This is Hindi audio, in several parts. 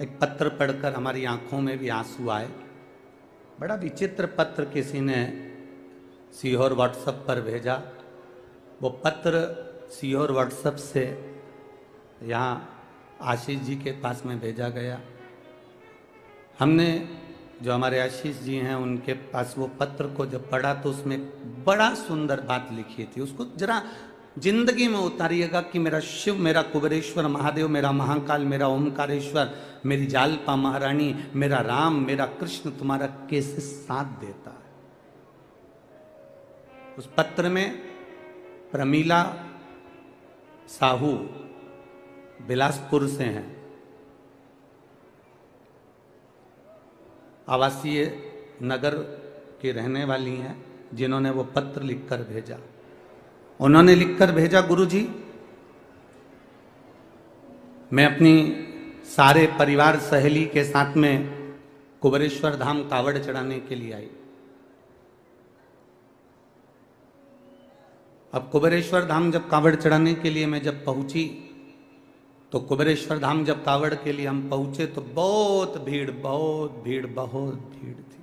एक पत्र पढ़कर हमारी आंखों में भी आंसू आए। बड़ा विचित्र पत्र किसी ने सीहोर व्हाट्सएप पर भेजा। वो पत्र सीहोर व्हाट्सएप से यहाँ आशीष जी के पास में भेजा गया। हमने जो हमारे आशीष जी हैं उनके पास वो पत्र को जब पढ़ा तो उसमें बड़ा सुंदर बात लिखी थी। उसको जरा जिंदगी में उतारिएगा कि मेरा शिव, मेरा कुबेरेश्वर महादेव, मेरा महाकाल, मेरा ओमकारेश्वर, मेरी जालपा महारानी, मेरा राम, मेरा कृष्ण तुम्हारा कैसे साथ देता है। उस पत्र में प्रमीला साहू बिलासपुर से हैं, आवासीय नगर की रहने वाली हैं, जिन्होंने वो पत्र लिखकर भेजा। उन्होंने लिखकर भेजा, गुरुजी मैं अपनी सारे परिवार सहेली के साथ में कुबेरेश्वर धाम कावड़ चढ़ाने के लिए आई। अब कुबेरेश्वर धाम जब कावड़ चढ़ाने के लिए मैं जब पहुंची तो कुबेरेश्वर धाम जब कावड़ के लिए हम पहुंचे तो बहुत भीड़ थी।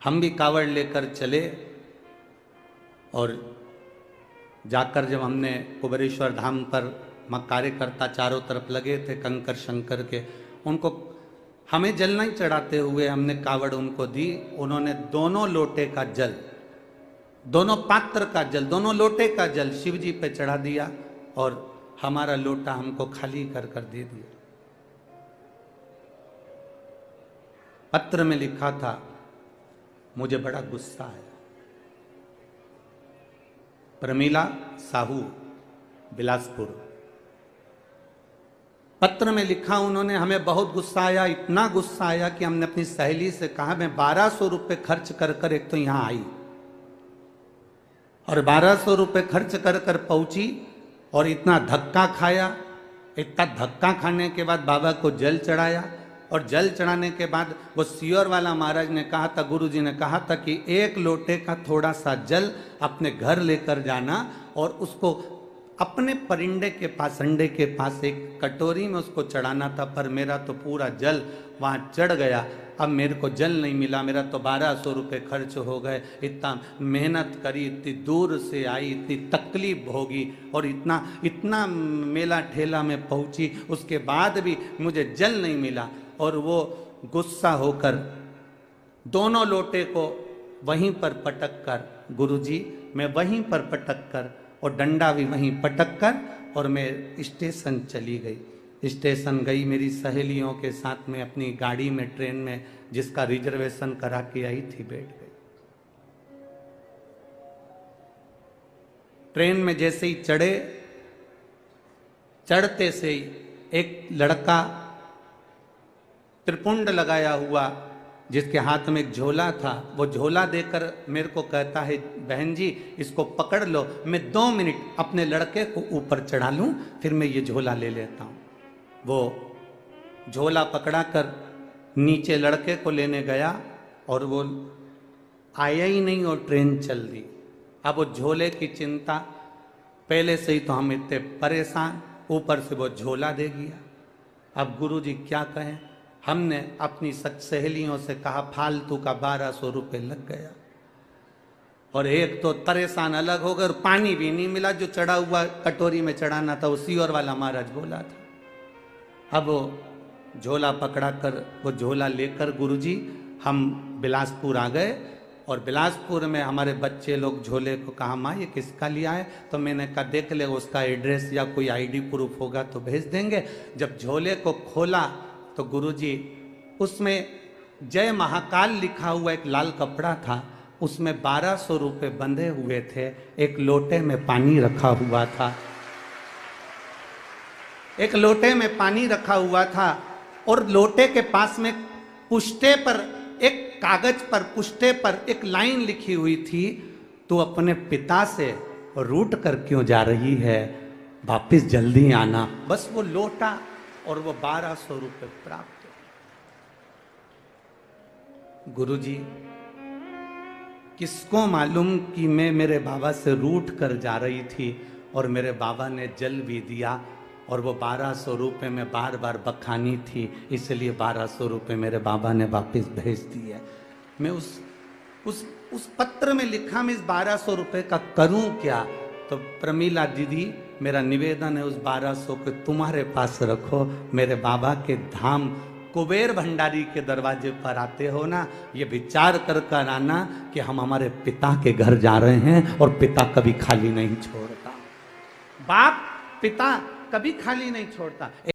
हम भी कावड़ लेकर चले और जाकर जब हमने कुबेरेश्वर धाम पर कार्यकर्ता चारों तरफ लगे थे कंकर शंकर के, उनको हमें जल नहीं चढ़ाते हुए हमने कावड़ उनको दी। उन्होंने दोनों लोटे का जल, दोनों पात्र का जल, दोनों लोटे का जल शिव जी पे चढ़ा दिया और हमारा लोटा हमको खाली कर कर दे दिया। पत्र में लिखा था, मुझे बड़ा गुस्सा आया। प्रमीला साहू बिलासपुर, पत्र में लिखा उन्होंने, हमें बहुत गुस्सा आया, इतना गुस्सा आया कि हमने अपनी सहेली से कहा मैं 1200 रुपये खर्च कर कर एक तो यहां आई और 1200 रुपये खर्च कर कर पहुंची और इतना धक्का खाया। इतना धक्का खाने के बाद बाबा को जल चढ़ाया और जल चढ़ाने के बाद वो सीहोर वाला महाराज ने कहा था, गुरु जी ने कहा था कि एक लोटे का थोड़ा सा जल अपने घर लेकर जाना और उसको अपने परिंदे के पास, अंडे के पास एक कटोरी में उसको चढ़ाना था। पर मेरा तो पूरा जल वहाँ चढ़ गया, अब मेरे को जल नहीं मिला, मेरा तो 1200 रुपये खर्च हो गए। इतना मेहनत करी, इतनी दूर से आई, इतनी तकलीफ होगी और इतना मेला ठेला में पहुँची, उसके बाद भी मुझे जल नहीं मिला। और वो गुस्सा होकर दोनों लोटे को वहीं पर पटक कर, गुरुजी मैं वहीं पर पटक कर और डंडा भी वहीं पटक कर और मैं स्टेशन चली गई। स्टेशन गई मेरी सहेलियों के साथ में अपनी गाड़ी में, ट्रेन में जिसका रिजर्वेशन करा के आई थी, बैठ गई। ट्रेन में जैसे ही चढ़े, चढ़ते से ही एक लड़का त्रिपुंड लगाया हुआ जिसके हाथ में एक झोला था, वो झोला देकर मेरे को कहता है, बहन जी इसको पकड़ लो, मैं 2 मिनट अपने लड़के को ऊपर चढ़ा लूं, फिर मैं ये झोला ले लेता हूं। वो झोला पकड़ा कर नीचे लड़के को लेने गया और वो आया ही नहीं और ट्रेन चल दी। अब वो झोले की चिंता, पहले से ही तो हम इतने परेशान, ऊपर से वो झोला दे गया। अब गुरुजी क्या कहें, हमने अपनी सहेलियों से कहा फालतू का 1200 रुपये लग गया और एक तो परेशान अलग हो गए और पानी भी नहीं मिला, जो चढ़ा हुआ कटोरी में चढ़ाना था वो सीहोर वाला महाराज बोला था। अब वो झोला पकड़ा कर, वो झोला लेकर गुरुजी हम बिलासपुर आ गए और बिलासपुर में हमारे बच्चे लोग झोले को कहा, माँ ये किसका लिया है? तो मैंने कहा देख ले, उसका एड्रेस या कोई आईडी प्रूफ होगा तो भेज देंगे। जब झोले को खोला तो गुरुजी उसमें जय महाकाल लिखा हुआ एक लाल कपड़ा था, उसमें 1200 रुपये बंधे हुए थे, एक लोटे में पानी रखा हुआ था, एक लोटे में पानी रखा हुआ था और लोटे के पास में पुष्टे पर, एक कागज पर पुष्टे पर एक लाइन लिखी हुई थी, तू अपने पिता से रूठ कर क्यों जा रही है, वापिस जल्दी आना। बस वो लोटा और वो 1200 रुपये प्राप्त। गुरुजी किसको मालूम कि मैं मेरे बाबा से रूठ कर जा रही थी और मेरे बाबा ने जल भी दिया और वो 1200 रुपये में बार बार बखानी थी, इसलिए 1200 रुपये मेरे बाबा ने वापस भेज दिए। मैं उस पत्र में लिखा मैं इस 1200 रुपये का करूं क्या? तो प्रमीला दीदी, मेरा निवेदन है उस 1200 को तुम्हारे पास रखो। मेरे बाबा के धाम कुबेर भंडारी के दरवाजे पर आते हो ना, ये विचार कर कर आना कि हम हमारे पिता के घर जा रहे हैं और पिता कभी खाली नहीं छोड़ता। बाप पिता कभी खाली नहीं छोड़ता।